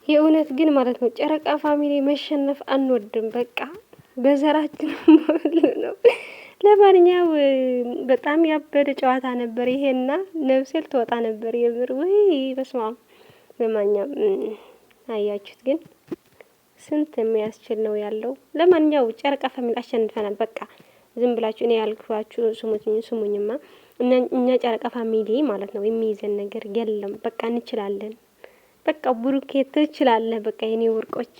የእውነት ግን ማለት ነው ጨረቃ ፋሚሊ መሸነፍ አንወድም። በቃ በዘራችን ነው። ለማንኛው በጣም ያበደ ጨዋታ ነበር ይሄና ነፍሴ ልትወጣ ነበር የምር ወይ በስመ አብ። ለማንኛውም አያችሁት ግን ስንት የሚያስችል ነው ያለው። ለማንኛው ጨረቃ ፋሚሊ አሸንፈናል። በቃ ዝም ብላችሁ እኔ ያልኳችሁ ስሙኝማ እኛ ጨረቃ ፋሚሊ ማለት ነው የሚይዘን ነገር የለም። በቃ እንችላለን። በቃ ብሩኬ ትችላለህ። በቃ የኔ ወርቆች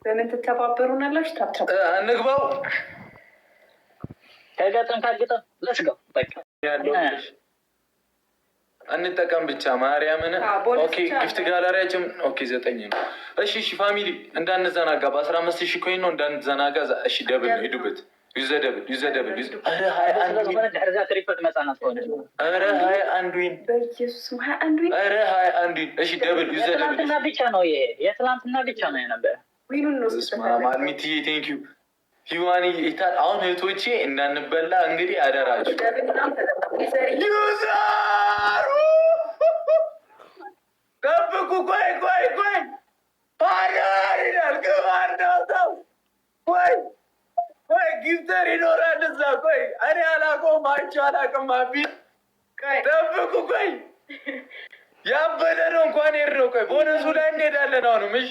በምን ትተባበሩናላችሁ? ታብታብ እንግባው ከገጠም ካልገጠም ለስጋው በቃ እንጠቀም ብቻ ማርያምን። ኦኬ ጊፍት ጋላሪያችን ኦኬ 9 ነው። እሺ ፋሚሊ እንዳንዘናጋ በ15,000 ኮይን ነው እንዳንዘናጋ። እሺ ደብል ነው ሂዱበት። ዩዘደብል አረ 21 ዊን አረ 21 ዊን በኢየሱስ 21 ዊን አረ 21 ዊን። እሺ ደብል ዩዘደብል የትላንትና ብቻ ነው ይሄ የትላንትና ብቻ ነው የነበረ ዊኑን ነው ማልሚቲ ቴንክ ዩ ሂዋኒ ይታል። አሁን እህቶቼ እንዳንበላ እንግዲህ አደራችሁ። ዩዘሩ ጠብቁ። ቆይ ፓራር ይላል ግባርዳው ቆይ ጊፍተር ይኖራል እዛ። ቆይ እኔ አላውቀውም፣ አንቺ አላውቅም። አቢ ጠብቁ። ቆይ ያበደ ነው እንኳን ሄድ ነው። ቆይ ቦነሱ ላይ እንሄዳለን አሁንም። እሺ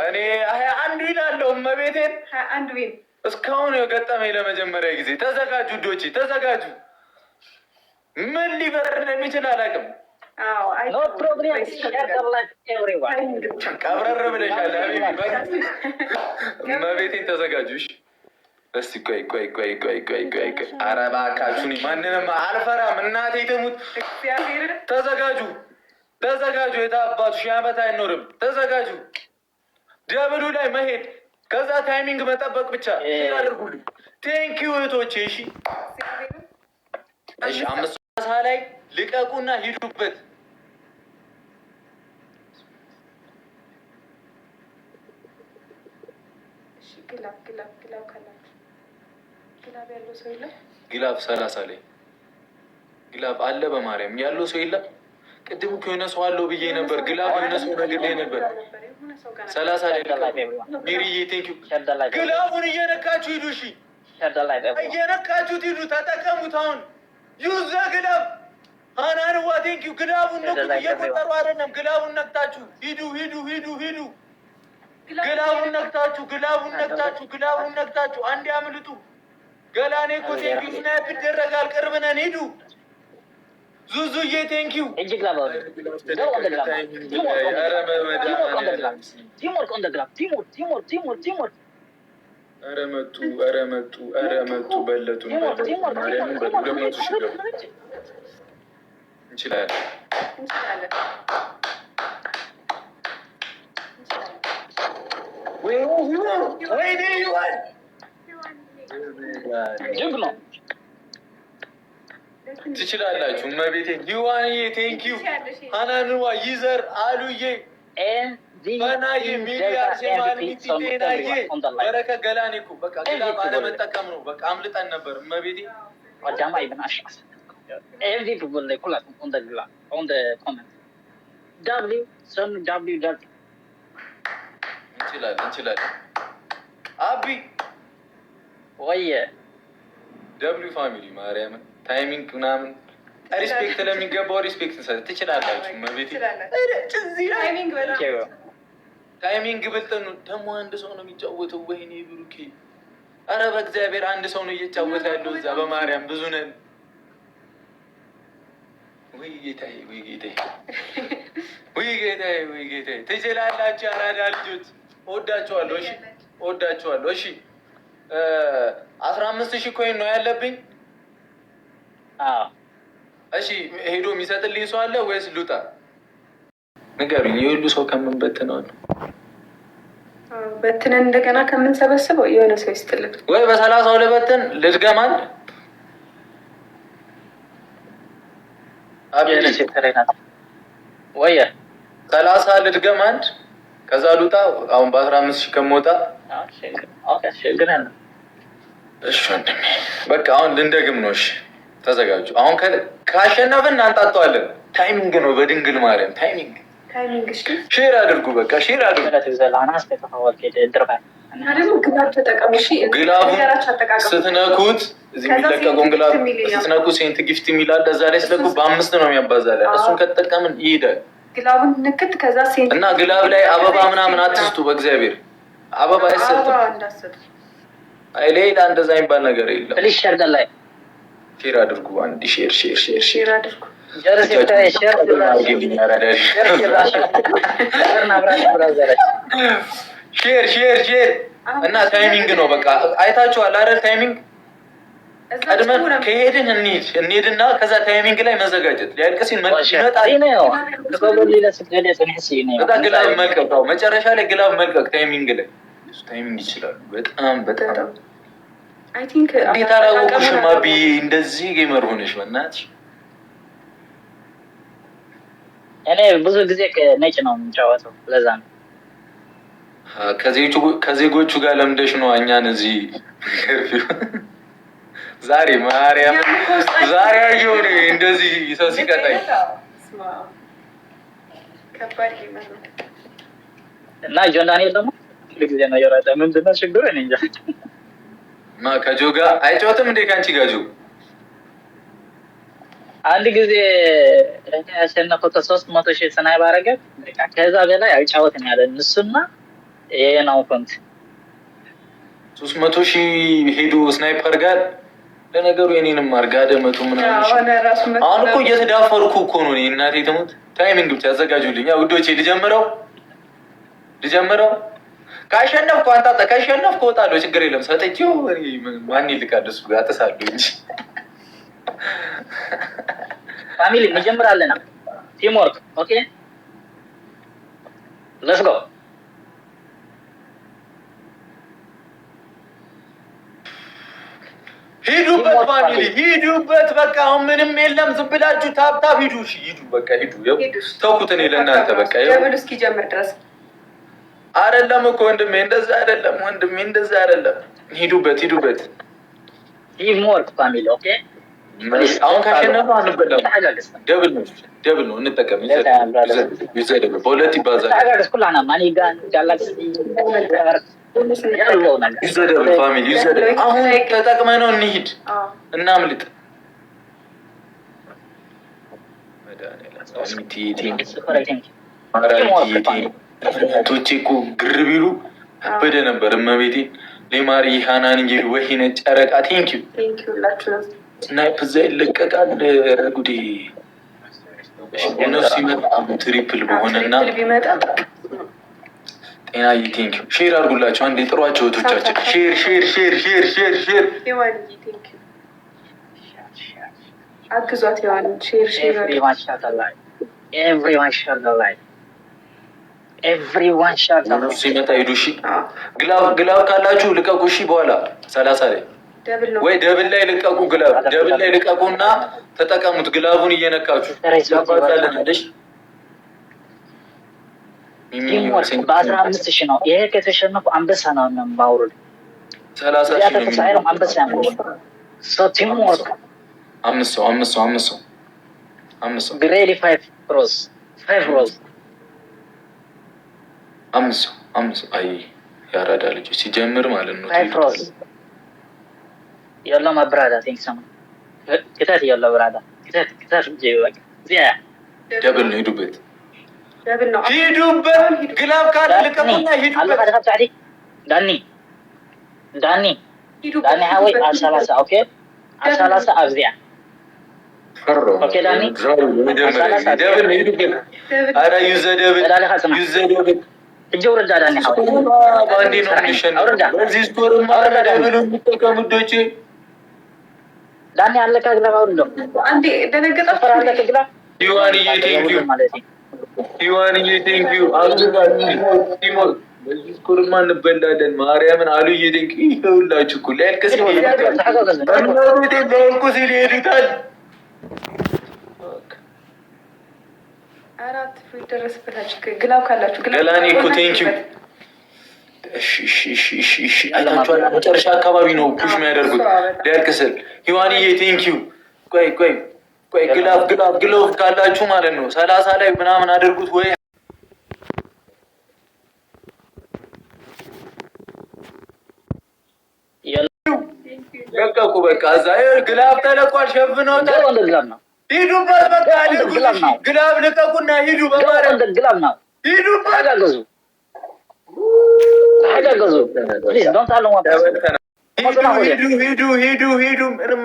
እኔ 21 ዊን አለው እመቤቴን 21 ዊን እስካሁን የገጠመኝ ለመጀመሪያ ጊዜ። ተዘጋጁ ዶቼ ተዘጋጁ። ምን ሊበር እንደሚችል አላውቅም። ኖ ፕሮብሌም ሸርላይክ ኤቭሪዋን ቀብረር ብለሻል። እመቤቴን ተዘጋጁ። እሺ እስቲ ቆይ ኧረ እባካችሁን ማንንም አልፈራም። እናቴ ትሙት። ተዘጋጁ። የታባቱ 1000 ዓመት አይኖርም። ተዘጋጁ። ደብሉ ላይ መሄድ ከዛ ታይሚንግ መጠበቅ ብቻ አድርጉልኝ። ቴንኪው እህቶቼ። እሺ 5 ላይ ልቀቁና ሂዱበት። ግላብ ያለው ሰው የለም። ግላብ 30 ላይ ግላብ አለ። በማርያም ያለው ሰው የለም። ቅድም እኮ የሆነ ሰው አለው ብዬ ነበር። ግላብ የሆነ ሰው ነገር ላይ ነበር። 30 ላይ ሚሪዬ ቴንኪው። ግላቡን እየነካችሁ ሂዱ። እሺ እየነካችሁት ሂዱ። ተጠቀሙት። አሁን ዩዘ ግላብ አናንዋ ቴንኪው። ግላቡን ነኩት። እየቆጠሩ አይደለም። ግላቡን ነክታችሁ ሂዱ። ግላቡን ነክታችሁ አንዴ አምልጡ። ገላኔ እኮ ቴንኪው። ስናይፕ ይደረጋል። ቅርብ ነን። ሂዱ። ዙዙዬ ቴንኪው። ኧረ መጡ በለጡን። እንችላለን። ትችላላችሁ። እመቤቴ ሂዋንዬ ቴንኪው። ሀናንዋ ይዘር አሉዬ በናዬ ሚሊያር ሴማልሚቲ ጤናዬ በረከ ገላኔ እኮ በቃ ግላብ አለመጠቀም ነው። በቃ አምልጠን ነበር። እመቤቴ እንችላለን። አቢ ወየ ደብሊው ፋሚሊ ማርያምን ታይሚንግ ምናምን ሪስፔክት ለሚገባው ሪስፔክት እንሰጥ። ትችላላችሁ። እመቤቴ ታይሚንግ ብልጥ ነው። ደግሞ አንድ ሰው ነው የሚጫወተው። ወይኔ ብሩኬ፣ አረ በእግዚአብሔር አንድ ሰው ነው እየጫወተ ያለው እዛ። በማርያም ብዙ ነን። ወይ ጌታዬ። ትችላላችሁ። አራዳ ልጆች እወዳችኋለሁ። እሺ 15,000 ኮይን ነው ያለብኝ። እሺ ሄዶ የሚሰጥልኝ ሰው አለ ወይስ ልውጣ? ንገሩኝ። የሁሉ ሰው ከምንበትነው ነው በትነን እንደገና ከምንሰበስበው የሆነ ሰው ይስጥልን። ወይ በ30 ልበትን ልድገማል። ወይ 30 ልድገም አንድ ከዛ ልውጣ። አሁን በ15,000 ከመውጣ እሺ ወንድሜ በቃ አሁን ልንደግም ነው። እሺ ተዘጋጁ። አሁን ካሸነፍን እናንጣጣዋለን። ታይሚንግ ነው። በድንግል ማርያም ታይሚንግ ሼር አድርጉ። በቃ ሼር አድርጉ። ግላቡን ስትነኩት እዚህ የሚለቀቀውን ግላብ ስትነኩት ሴንት ጊፍት የሚላል እዛ ላይ ስለኩ በ5 ነው የሚያባዛለን። እሱን ከተጠቀምን ይሄዳል። ግላቡን ንክት ከዛ ሴንት እና ግላብ ላይ አበባ ምናምን አትስጡ። በእግዚአብሔር አበባ አይሰጥም። አይ ሌላ እንደዛ የሚባል ነገር የለም። ሼር አድርጉ። አንድ ሼር አድርጉ። ሼር እና ታይሚንግ ነው። በቃ አይታችኋል አይደል? ታይሚንግ ቀድመን ከሄድን እንሂድና ከዛ ታይሚንግ ላይ መዘጋጀት ሊያልቅ ሲል ይመጣል። ግላብ መልቀቅ መጨረሻ ላይ ግላብ መልቀቅ ታይሚንግ ላይ ታይሚንግ ይችላሉ። በጣም እንዴት አላወቁሽም? አብዬ እንደዚህ ጌመር ሆነሽ በእናትሽ። እኔ ብዙ ጊዜ ነጭ ነው የምጫወተው፣ ለዛ ነው። ከዜጎቹ ጋር ለምደሽ ነው እኛን እዚህ ዛሬ ማርያም ዛሬ አየሁ እንደዚህ ሰው ሲቀጣኝ እና ጆን ዳንኤል ደግሞ ጊዜ ነው የራጠ ምንድን ነው ችግሩ? እኔ እንጃ። ከጆ ጋር አይጫወትም እንዴ? ከአንቺ ጋር ጆ አንድ ጊዜ ያሸነፈው 300,000 ስናይብ አደረገ። ከዛ በላይ አይጫወትም ያለ እሱና ይሄ ነው ኮንት 300,000 ሄዶ ስናይፐር ጋር ለነገሩ የኔንም አርጋደ መቶ ምናምን አሁን እኮ እየተዳፈርኩ እኮ ነው። እኔ እናቴ ትሙት። ታይሚንግ ብቻ አዘጋጁልኝ ውዶቼ። ልጀምረው ካሸነፍኩ አንተ ካሸነፍኩ እወጣለሁ። ችግር የለም። ሰጥቼው ማን ይልካል? እሱ ጋር አጥሳለሁ እንጂ ፋሚሊ እንጀምራለን። ቲም ወርክ ኦኬ ሌትስ ጎ። ሂዱበት ፋሚሊ ሂዱበት። በቃ አሁን ምንም የለም። ዝም ብላችሁ ታብታብ ሂዱ። እሺ ሂዱ፣ በቃ ሂዱ። ተውኩት እኔ ለእናንተ በቃ ደብል እስኪጀምር ድረስ አይደለም እኮ ወንድሜ፣ እንደዛ አይደለም ወንድሜ፣ እንደዛ አይደለም። ሂዱበት። ቲም ወርክ ፋሚሊ ኦኬ። አሁን ካሸነፈ አንበላም። ደብል ነው እንጠቀም። ይዘደብ በሁለት ይባዛል። ይዘደብ ፋሚሊ ይዘደብ። አሁን ተጠቅመ ነው እንሂድ፣ እናምልጥ። ቶቼ እኮ ግር ቢሉ በደ ነበር። እመቤቴ ሌማሪ ሃናን እንጂ ወሂነ ጨረቃ ቴንኪው ስናይፕ እዛ ይለቀቃል። ጉዴ እነሱ ሲመጣ ትሪፕል በሆነና ጤናዬ ቴንኪው። ሼር አድርጉላቸው አንዴ፣ ጥሯቸው እህቶቻችን። ሼር አግዟት። የዋን ሼር ኤቭሪዋን ሻት ሲመጣ ሂዱ። እሺ ግላብ ካላችሁ ልቀቁ። እሺ በኋላ 30 ላይ ወይ ደብል ላይ ልቀቁ። ግላብ ደብል ላይ ልቀቁና ተጠቀሙት። ግላቡን እየነካችሁ ያባዛልናለሽ። በ15,000 ነው ይሄ። ከተሸነፉ አንበሳ ነው የማውረድ። 30,000 ነው አንበሳ ነው። ቲም ወርክ 5 ሰው ግሬዲ 5 ሮዝ 5 ሰው አይ ያራዳ ልጆች ሲጀምር ማለት ነው። 5 ሮዝ يلا ما برادا ثينك سما كتات يلا برادا كتات جي بقى زي دبل ሂዱበት ግላብ ካለ ልቀቁና ሂዱበት። الله قد خدت عليك داني هاوي على 30 اوكي على 30 افزع اوكي داني دبل ሂዱበት። ኧረ ዩዘደብል الجورة داني هاوي ባንዲ ነው የሚሸነው። በዚህ ስኮር ደብሉ የሚጠቀሙ ዶቼ ዳኒ አለካ ግላብ አውርዶ አንዴ ደነገጠ። ፈራለከ ግላብ ዩዋንዬ ቴንኪዩ አዙጋቲሞል በዚህ ስኮርማ እንበላለን። ማርያምን አሉዬ ቴንኪዩ። ይኸውላችሁ እኮ ሊያልቅስ ሊያልቁ ሲል ይሄዱታል። አራት ፍሪ ደረስበታችሁ። ግላብ ካላችሁ ገላኔ እኮ ቴንኪዩ። እሺ አይታችኋል። መጨረሻ አካባቢ ነው ፑሽ የሚያደርጉት ሊያልቅ ስል። ዩዋንዬ ቴንኪዩ። ቆይ ቆይ ግላብ ካላችሁ ማለት ነው 30 ላይ ምናምን አድርጉት ወይ በቃ እዛ ግላብ ተለቋል። ሸፍነው ሂዱበት። በቃ ግላብ ልቀቁና ሂዱ። በማርያም ሂዱበት። ሂዱ። ምንም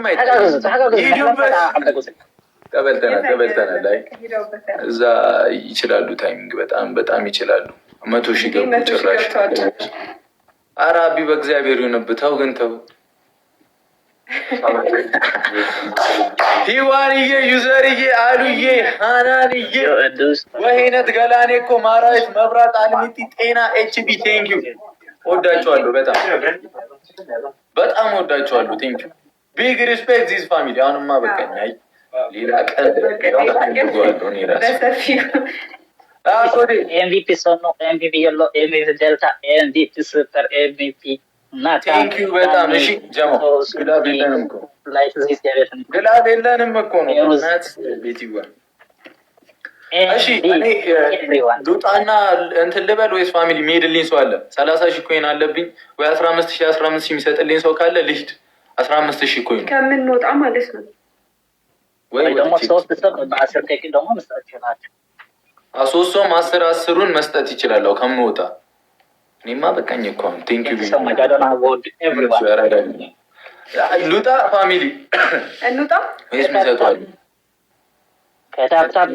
ተበልተናል። እዛ ይችላሉ። ታይሚንግ በጣም ይችላሉ። 100 ሺህ ገቡ ጭራሽ። ኧረ አቢ በእግዚአብሔር ይሁንብህ። ተው ግን ተው። ሂዋንዬ፣ ዩዘርዬ፣ አሉዬ፣ ሃናንዬ፣ ወይነት ገላኔ እኮ ማራዊት፣ መብራት፣ አልሚቲ፣ ጤና፣ ኤችቢ ቴንኪዩ። ወዳችኋለሁ። በጣም ወዳችኋለሁ። ቴንኪዩ። ቢግ ሪስፔክት ዚስ ፋሚሊ። አሁንማ በቃኝ። አይ ሌላ ቀን ኤምቪፒ ሶኖ፣ ኤምቪፒ የሎ፣ ኤምቪፒ ዴልታ፣ ኤምቪፒ ሱፐር፣ ኤምቪፒ ቴንኪዩ በጣም እሺ። ጀሞ ግላብ የለንም እኮ ነው ናት ቤት ይዋል። እሺ እኔ ሉጣና እንትን ልበል ወይስ ፋሚሊ የሚሄድልኝ ሰው አለ? 30 ሺህ ኮይን አለብኝ ወይ 15 ሺህ የሚሰጥልኝ ሰው ካለ ልሂድ። 15 ሺህ ኮይን ከምንወጣ ማለት ነው ወይ ደግሞ 3 ሰው በ10 ደቂቃ ደግሞ መስጠት ይችላል። 3 ሰው 10 መስጠት ይችላል ከምንወጣ። እኔማ በቃኝ እኮ ቴንኪዩ ሉጣ ፋሚሊ እንውጣ ወይስ የሚሰጧል? ከታብታብ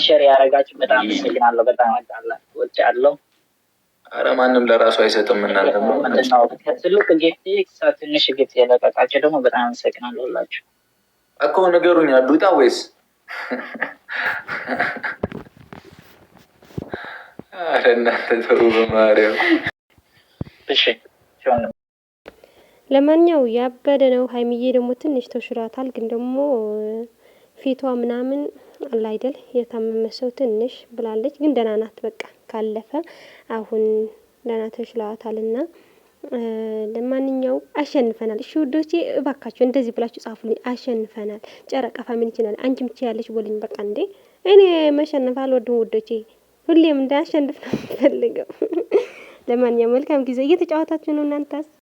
ሼር ያደረጋችሁ በጣም አመሰግናለሁ። በጣም ወዳለሁ። ኧረ ማንም ለራሱ አይሰጥም። እናንተ ምንድነው ትልቅ ጌት ትንሽ ጌት የለቀቃቸው ደግሞ በጣም አመሰግናለሁ ሁላችሁ እኮ። ንገሩኝ ሉጣ ወይስ ኧረ እናንተ ተው በማርያም። እሺ ለማንኛው ያበደ ነው። ሀይሚዬ ደግሞ ትንሽ ተሽሯታል፣ ግን ደግሞ ፊቷ ምናምን አለ አይደል የታመመ ሰው ትንሽ ብላለች፣ ግን ደህና ናት። በቃ ካለፈ አሁን ደህና ተሽሏታልና ለማንኛው አሸንፈናል። እሺ ውዶቼ እባካችሁ እንደዚህ ብላችሁ ጻፉልኝ። አሸንፈናል። ጨረቃ ፋሚሊ ይችላል። አንቺም ትችያለሽ ቦልኝ። በቃ እንዴ እኔ መሸነፍ አልወድም ውዶቼ፣ ሁሌም እንዳሸንፍ ነው የምፈልገው። ለማንኛው መልካም ጊዜ። እየተጫወታችሁ ነው እናንተስ?